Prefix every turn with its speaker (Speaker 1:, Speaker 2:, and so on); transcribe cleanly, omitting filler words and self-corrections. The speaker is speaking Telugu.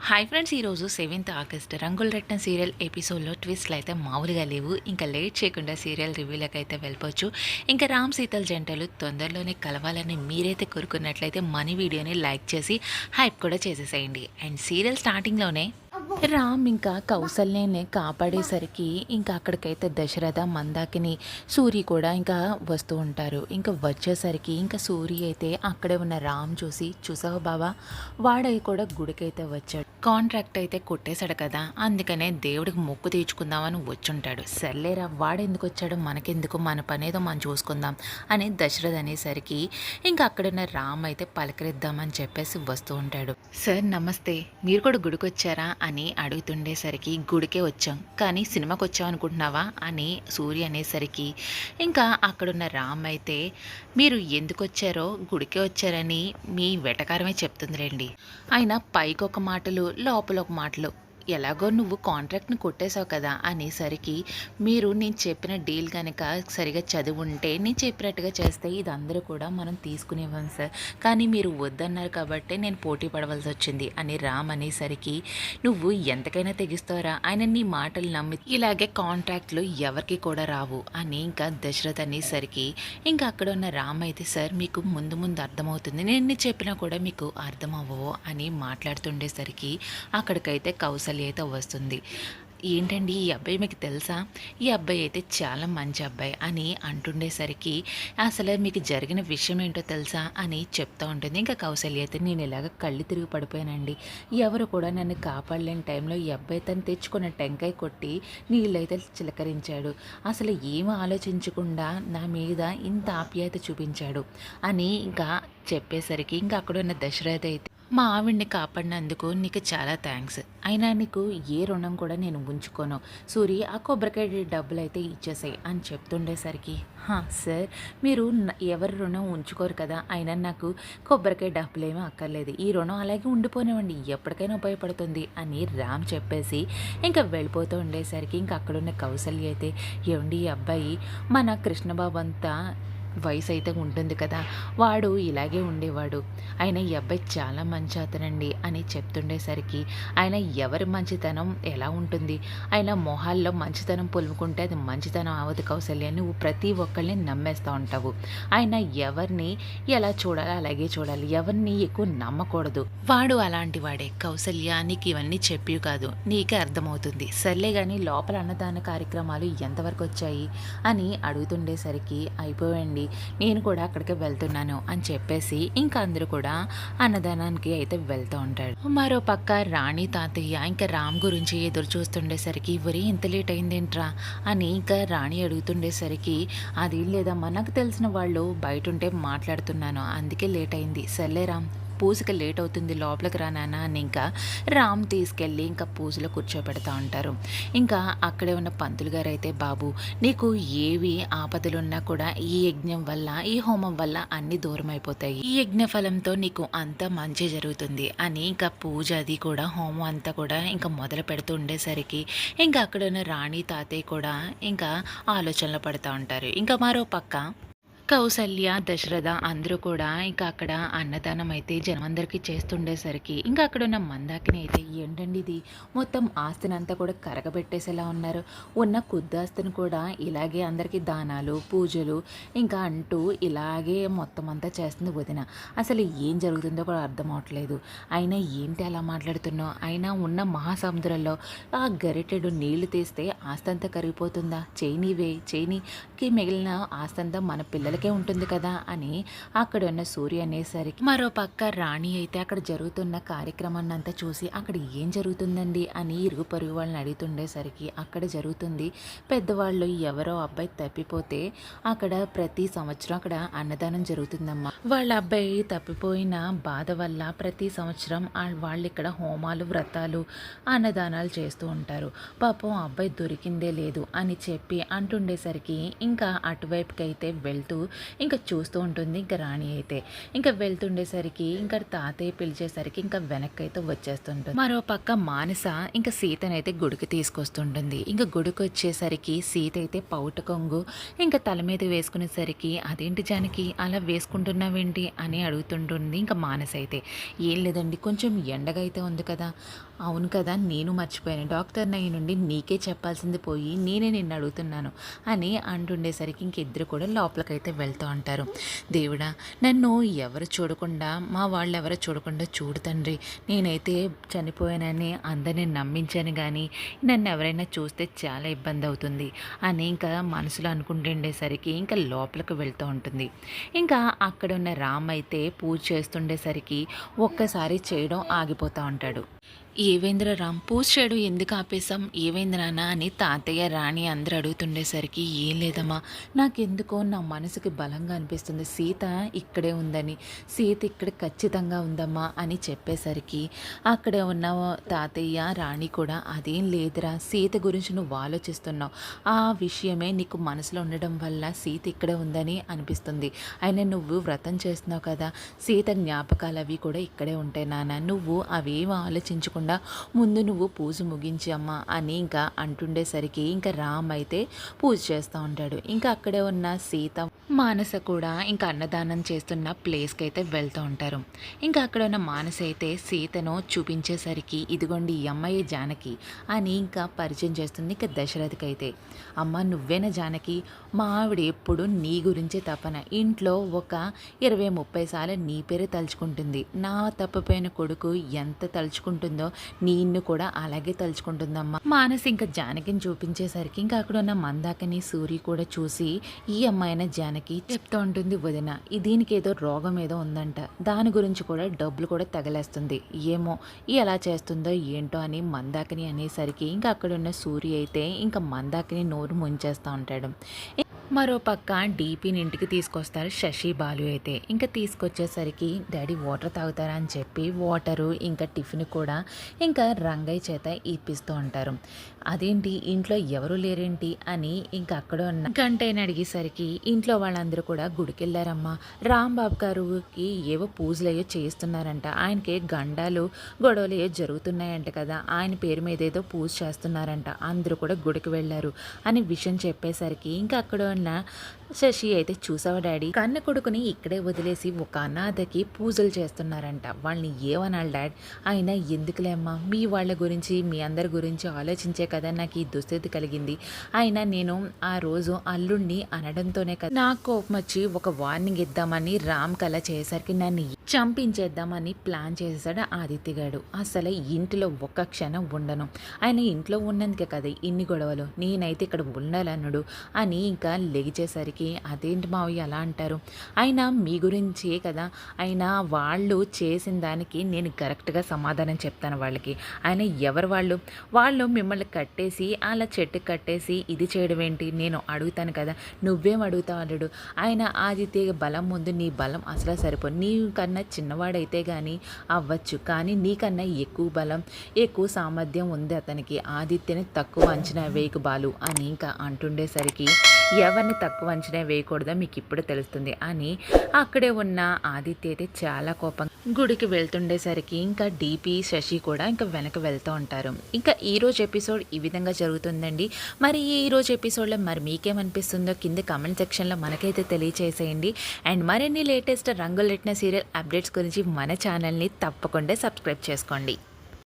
Speaker 1: హాయ్ ఫ్రెండ్స్, ఈరోజు 7th ఆగస్ట్ రంగుల రత్నం సీరియల్ ఎపిసోడ్లో ట్విస్ట్లు అయితే మామూలుగా లేవు. ఇంకా లేట్ చేయకుండా సీరియల్ రివ్యూలకు అయితే వెళ్ళిపోవచ్చు. ఇంకా రామ్ సీతల్ జంటలు తొందరలోనే కలవాలని మీరైతే కోరుకున్నట్లయితే మన వీడియోని లైక్ చేసి హైప్ కూడా చేసేసేయండి. అండ్ సీరియల్ స్టార్టింగ్లోనే రామ్ ఇంకా కౌసల్యని కాపాడేసరికి ఇంకా అక్కడికైతే దశరథ మందాకిని సూరి కూడా ఇంకా వస్తూ ఉంటారు. ఇంకా వచ్చేసరికి ఇంకా సూరి అయితే అక్కడే ఉన్న రామ్ చూసావా బావా, వాడై కూడా గుడికైతే వచ్చాడు. కాంట్రాక్ట్ అయితే కొట్టేశాడు కదా, అందుకనే దేవుడికి మొక్కు తీర్చుకుందామని వచ్చుంటాడు. సర్లేరా, వాడెందుకు వచ్చాడు, మనకెందుకు, మన పనేదో మనం చూసుకుందాం అని దశరథ్ అనేసరికి ఇంకా అక్కడున్న రామ్ అయితే పలకరిద్దామని చెప్పేసి వస్తూ ఉంటాడు. సార్ నమస్తే, మీరు కూడా గుడికి వచ్చారా అని అడుగుతుండేసరికి గుడికే వచ్చాం, కానీ సినిమాకి వచ్చాం అనుకుంటున్నావా అని సూర్య అనేసరికి ఇంకా అక్కడున్న రామ్ అయితే మీరు ఎందుకు వచ్చారో గుడికే వచ్చారని మీ వెటకారమే చెప్తుందిలేండి. ఆయన పైకి ఒక మాటలు లోపల ఒక మాటలు, ఎలాగో నువ్వు కాంట్రాక్ట్ని కొట్టేశావు కదా అనేసరికి మీరు నేను చెప్పిన డీల్ కనుక సరిగా చదువుంటే నేను చెప్పినట్టుగా చేస్తే ఇది అందరూ కూడా మనం తీసుకునేవాం సార్, కానీ మీరు వద్దన్నారు కాబట్టి నేను పోటీ పడవలసి వచ్చింది అని రామ్ అనేసరికి నువ్వు ఎంతకైనా తెగిస్తారా, ఆయన నీ మాటలు నమ్మి ఇలాగే కాంట్రాక్ట్లు ఎవరికి కూడా రావు అని ఇంకా దశరథ్ అనేసరికి ఇంకా అక్కడ ఉన్న రామ్ అయితే సార్ మీకు ముందు ముందు అర్థమవుతుంది, నేను చెప్పినా కూడా మీకు అర్థం అవ్వవు అని మాట్లాడుతుండేసరికి అక్కడికైతే కౌశల్య అయితే వస్తుంది. ఏంటండి ఈ అబ్బాయి మీకు తెలుసా, ఈ అబ్బాయి అయితే చాలా మంచి అబ్బాయి అని అంటుండేసరికి అసలు మీకు జరిగిన విషయం ఏంటో తెలుసా అని చెప్తూ ఉంటుంది. ఇంకా కౌశల్య అయితే నేను ఇలాగ కళ్ళు తిరిగి పడిపోయానండి, ఎవరు కూడా నన్ను కాపాడలేని టైంలో ఈ అబ్బాయి తను తెచ్చుకున్న టెంకాయ కొట్టి నీళ్ళైతే చిలకరించాడు, అసలు ఏమీ ఆలోచించకుండా నా మీద ఇంత ఆప్యాయత చూపించాడు అని ఇంకా చెప్పేసరికి ఇంకా అక్కడ ఉన్న దశరథ అయితే మా ఆవిడ్ని కాపాడినందుకు నీకు చాలా థ్యాంక్స్, అయినా నీకు ఏ రుణం కూడా నేను ఉంచుకోను, సూరి ఆ కొబ్బరికాయ డబ్బులు అయితే ఇచ్చేసాయి అని చెప్తుండేసరికి సార్ మీరు ఎవరి రుణం ఉంచుకోరు కదా, అయినా నాకు కొబ్బరికాయ డబ్బులు ఏమీ అక్కర్లేదు, ఈ రుణం అలాగే ఉండిపోనివ్వండి, ఎప్పటికైనా ఉపయోగపడుతుంది అని రామ్ చెప్పేసి ఇంకా వెళ్ళిపోతూ ఉండేసరికి ఇంకా అక్కడున్న కౌశల్య అయితే ఏమండి ఈ అబ్బాయి మన కృష్ణబాబు అంతా వయసు అయితే ఉంటుంది కదా, వాడు ఇలాగే ఉండేవాడు, ఆయన ఈ అబ్బాయి చాలా మంచి అతనండి అని చెప్తుండేసరికి ఆయన ఎవరి మంచితనం ఎలా ఉంటుంది, ఆయన మొహాల్లో మంచితనం పొలుముకుంటే అది మంచితనం అవదు కౌశల్య, నువ్వు ప్రతి ఒక్కరిని నమ్మేస్తూ ఉంటావు, ఆయన ఎవరిని ఎలా చూడాలో అలాగే చూడాలి, ఎవరిని ఎక్కువ నమ్మకూడదు, వాడు అలాంటి వాడే కౌశల్య, నీకు ఇవన్నీ చెప్పివి కాదు, నీకే అర్థమవుతుంది, సర్లే కానీ లోపల అన్నదాన కార్యక్రమాలు ఎంతవరకు వచ్చాయి అని అడుగుతుండేసరికి అయిపోయండి, నేను కూడా అక్కడికి వెళ్తున్నాను అని చెప్పేసి ఇంకా అందరూ కూడా అన్నదానానికి అయితే వెళ్తూ ఉంటాడు. మరో పక్క రాణి తాతయ్య ఇంకా రామ్ గురించి ఎదురు చూస్తుండేసరికి వరి ఇంత లేట్ అయిందేంట్రా అని ఇంకా రాణి అడుగుతుండేసరికి అది లేదమ్మా, నాకు తెలిసిన వాళ్ళు బయట ఉంటే మాట్లాడుతున్నాను అందుకే లేట్ అయింది, సర్లే రామ్ పూజకి లేట్ అవుతుంది లోపలికి రానా అని ఇంకా రామ్ తీసుకెళ్ళి ఇంకా పూజలో కూర్చోబెడతా ఉంటారు. ఇంకా అక్కడే ఉన్న పంతులు గారు అయితే బాబు నీకు ఏవి ఆపదలున్నా కూడా ఈ యజ్ఞం వల్ల ఈ హోమం వల్ల అన్ని దూరం అయిపోతాయి, ఈ యజ్ఞ ఫలంతో నీకు అంతా మంచి జరుగుతుంది అని ఇంకా పూజ అది కూడా హోమం అంతా కూడా ఇంకా మొదలు పెడుతూ ఉండేసరికి ఇంకా అక్కడ ఉన్న రాణి తాతయ్య కూడా ఇంకా ఆలోచనలో పడుతూ ఉంటారు. ఇంకా మరో పక్క కౌసల్య దశరథ అందరూ కూడా ఇంకా అక్కడ అన్నదానం అయితే జనమందరికీ చేస్తుండేసరికి ఇంకా అక్కడ ఉన్న మందాకిని అయితే ఏంటండి ఇది మొత్తం ఆస్తినంతా కూడా కరగబెట్టేసేలా ఉన్నారు, ఉన్న కొద్దాస్తిని కూడా ఇలాగే అందరికీ దానాలు పూజలు ఇంకా అంటూ ఇలాగే మొత్తం అంతా చేస్తుంది వదిన, అసలు ఏం జరుగుతుందో కూడా అర్థం అవట్లేదు, అయినా ఏంటి అలా మాట్లాడుతున్నావు, అయినా ఉన్న మహాసముద్రంలో ఆ గరిటెడు నీళ్లు తీస్తే ఆస్తంతా కరిగిపోతుందా, చైనీకి మిగిలిన ఆస్తంతా మన పిల్లలకి ఉంటుంది కదా అని అక్కడ ఉన్న సూర్య అనేసరికి మరో పక్క రాణి అయితే అక్కడ జరుగుతున్న కార్యక్రమాన్ని అంతా చూసి అక్కడ ఏం జరుగుతుందండి అని ఇరుగు పొరుగు వాళ్ళని అడుగుతుండేసరికి అక్కడ జరుగుతుంది, పెద్దవాళ్ళు ఎవరో అబ్బాయి తప్పిపోతే అక్కడ ప్రతి సంవత్సరం అక్కడ అన్నదానం జరుగుతుందమ్మా, వాళ్ళ అబ్బాయి తప్పిపోయిన బాధ వల్ల ప్రతి సంవత్సరం వాళ్ళు ఇక్కడ హోమాలు వ్రతాలు అన్నదానాలు చేస్తూ ఉంటారు, పాపం అబ్బాయి దొరికిందే లేదు అని చెప్పి అంటుండేసరికి ఇంకా అటువైపుకి అయితే వెళ్తూ ఇంకా చూస్తూ ఉంటుంది ఇంకా రాణి అయితే. ఇంకా వెళ్తుండేసరికి ఇంకా తాతయ్య పిలిచేసరికి ఇంకా వెనక్కి అయితే వచ్చేస్తుంటుంది. మరో పక్క మానస ఇంకా సీతనైతే గుడికి తీసుకొస్తుంటుంది. ఇంకా గుడికి వచ్చేసరికి సీత అయితే పౌట కొంగు ఇంకా తల మీద వేసుకునేసరికి అదేంటి జానకి అలా వేసుకుంటున్నావేంటి అని అడుగుతుంటుంది ఇంకా మానస అయితే. ఏం లేదండి, కొంచెం ఎండగా అయితే ఉంది కదా. అవును కదా, నేను మర్చిపోయాను, డాక్టర్ నయ్య నుండి నీకే చెప్పాల్సింది పోయి నేనే నిన్ను అడుగుతున్నాను అని అంటుండేసరికి ఇంకిద్దరు కూడా లోపలికైతే వెళ్తూ ఉంటారు. దేవుడా, నన్ను ఎవరు చూడకుండా, మా వాళ్ళు ఎవరు చూడకుండా చూడు తండ్రి. నేనైతే చనిపోయానని అందరిని నమ్మించాను, కానీ నన్ను ఎవరైనా చూస్తే చాలా ఇబ్బంది అవుతుంది అని ఇంకా మనసులో అనుకుంటుండేసరికి ఇంకా లోపలికి వెళ్తూ ఉంటుంది. ఇంకా అక్కడ ఉన్న రామ్ అయితే పూజ చేస్తుండేసరికి ఒక్కసారి చేయడం ఆగిపోతూ ఉంటాడు. ఏవేంద్ర రామ్, పూజ చేయడం ఎందుకు ఆపేశాం, ఏవేంద్ర నాన్న అని తాతయ్య రాణి అందరూ అడుగుతుండేసరికి ఏం లేదమ్మా, నాకెందుకో నా మనసుకి బలంగా అనిపిస్తుంది సీత ఇక్కడే ఉందని, సీత ఇక్కడ ఖచ్చితంగా ఉందమ్మా అని చెప్పేసరికి అక్కడే ఉన్న తాతయ్య రాణి కూడా అదేం లేదురా, సీత గురించి నువ్వు ఆలోచిస్తున్నావు, ఆ విషయమే నీకు మనసులో ఉండడం వల్ల సీత ఇక్కడే ఉందని అనిపిస్తుంది. అయినా నువ్వు వ్రతం చేస్తున్నావు కదా, సీత జ్ఞాపకాలు అవి కూడా ఇక్కడే ఉంటాయి నాన్న, నువ్వు అవేం ఆలోచించుకుంటా ముందు నువ్వు పూజ ముగించి అమ్మా అని ఇంకా అంటుండేసరికి ఇంకా రామ్ అయితే పూజ చేస్తూ ఉంటాడు. ఇంకా అక్కడే ఉన్న సీత మానస కూడా ఇంకా అన్నదానం చేస్తున్న ప్లేస్కి అయితే వెళ్తూ ఉంటారు. ఇంకా అక్కడ ఉన్న మానస అయితే సీతను చూపించేసరికి ఇదిగోండి ఈ అమ్మాయి జానకి అని ఇంకా పరిచయం చేస్తుంది ఇంకా దశరథకి అయితే. అమ్మ నువ్వేనా జానకి, మా ఆవిడ ఎప్పుడు నీ గురించే తపన, ఇంట్లో ఒక 20-30 సార్లు నీ పేరే తలుచుకుంటుంది, నా తప్పిపోయిన కొడుకు ఎంత తలుచుకుంటుందో నిన్ను కూడా అలాగే తలుచుకుంటుందమ్మా. మానస్ ఇంకా జానకిని చూపించేసరికి ఇంకా అక్కడ ఉన్న మందాకని సూరి కూడా చూసి ఈ అమ్మాయిన జానకి చెప్తూ ఉంటుంది, వదిన దీనికి ఏదో రోగం ఏదో ఉందంట, దాని గురించి కూడా డబ్బులు కూడా తగలేస్తుంది, ఏమో ఎలా చేస్తుందో ఏంటో అని మందాకని అనేసరికి ఇంకా అక్కడ ఉన్న సూరి అయితే ఇంకా మందాకని నోరు ముంచేస్తూ ఉంటాడు. మరో పక్క డీపీని ఇంటికి తీసుకొస్తారు శశి బాలు అయితే. ఇంకా తీసుకొచ్చేసరికి డాడీ వాటర్ తాగుతారా అని చెప్పి వాటరు ఇంకా టిఫిన్ కూడా ఇంకా రంగయ్య చేత ఇప్పిస్తూ ఉంటారు. అదేంటి ఇంట్లో ఎవరు లేరేంటి అని ఇంకా అక్కడ ఉన్న గంటైన అడిగేసరికి ఇంట్లో వాళ్ళందరూ కూడా గుడికి వెళ్ళారమ్మా, రాంబాబు గారికి ఏవో పూజలు అయ్యో చేస్తున్నారంట, ఆయనకి గండాలు గొడవలు ఏవో జరుగుతున్నాయంట కదా, ఆయన పేరు మీద ఏదో పూజ చేస్తున్నారంట, అందరూ కూడా గుడికి వెళ్ళారు అని విషయం చెప్పేసరికి ఇంకా అక్కడ ఉన్న శశి అయితే చూసావా డాడీ, కన్న కొడుకుని ఇక్కడే వదిలేసి ఒక అనాథకి పూజలు చేస్తున్నారంట, వాళ్ళని ఏమనాలి డాడ్, అయినా ఎందుకులేమ్మా, మీ వాళ్ళ గురించి మీ అందరి గురించి ఆలోచించే కదా నాకు ఈ దుస్థితి కలిగింది, అయినా నేను ఆ రోజు అల్లుడిని అనడంతోనే కదా నాకు కోపం వచ్చి ఒక వార్నింగ్ ఇద్దామని రామ్ కళ చేసరికి నన్ను చంపించేద్దామని ప్లాన్ చేశాడు ఆదిత్యగాడు, అసలు ఇంటిలో ఒక్క క్షణం ఉండను, ఆయన ఇంట్లో ఉన్నందుకే కదా ఇన్ని గొడవలు, నేనైతే ఇక్కడ ఉండాలన్నాడు అని ఇంకా లెగిచేసరికి అదేంటి మావయ్య అలా అంటారు, అయినా మీ గురించే కదా, అయినా వాళ్ళు చేసిన దానికి నేను కరెక్ట్గా సమాధానం చెప్తాను వాళ్ళకి, ఆయన ఎవరు వాళ్ళు మిమ్మల్ని కట్టేసి అలా చెట్టు కట్టేసి ఇది చేయడం ఏంటి, నేను అడుగుతాను కదా, నువ్వేం అడుగుతావు అల్లుడు, ఆయన ఆదిత్య బలం ముందు నీ బలం అసలు సరిపో, నీ కన్నా చిన్నవాడైతే కానీ అవ్వచ్చు, కానీ నీకన్నా ఎక్కువ బలం ఎక్కువ సామర్థ్యం ఉంది అతనికి, ఆదిత్యని తక్కువ అంచనా వేయకు బాలు అని ఇంకా అంటుండేసరికి ఎవరిని తక్కువ అంచనా వేయకూడదో మీకు ఇప్పుడు తెలుస్తుంది అని అక్కడే ఉన్న ఆదిత్య అయితే చాలా కోపం గుడికి వెళ్తుండేసరికి ఇంకా డీపీ శశి కూడా ఇంకా వెనక వెళ్తూ ఉంటారు. ఇంకా ఈరోజు ఎపిసోడ్ ఈ విధంగా జరుగుతుందండి. మరి ఈరోజు ఎపిసోడ్లో మరి మీకేమనిపిస్తుందో కింద కామెంట్ సెక్షన్లో మనకైతే తెలియచేసేయండి. అండ్ మరిన్ని లేటెస్ట్ రంగులెట్టిన సీరియల్ అప్డేట్స్ గురించి మన ఛానల్ని తప్పకుండా సబ్స్క్రైబ్ చేసుకోండి.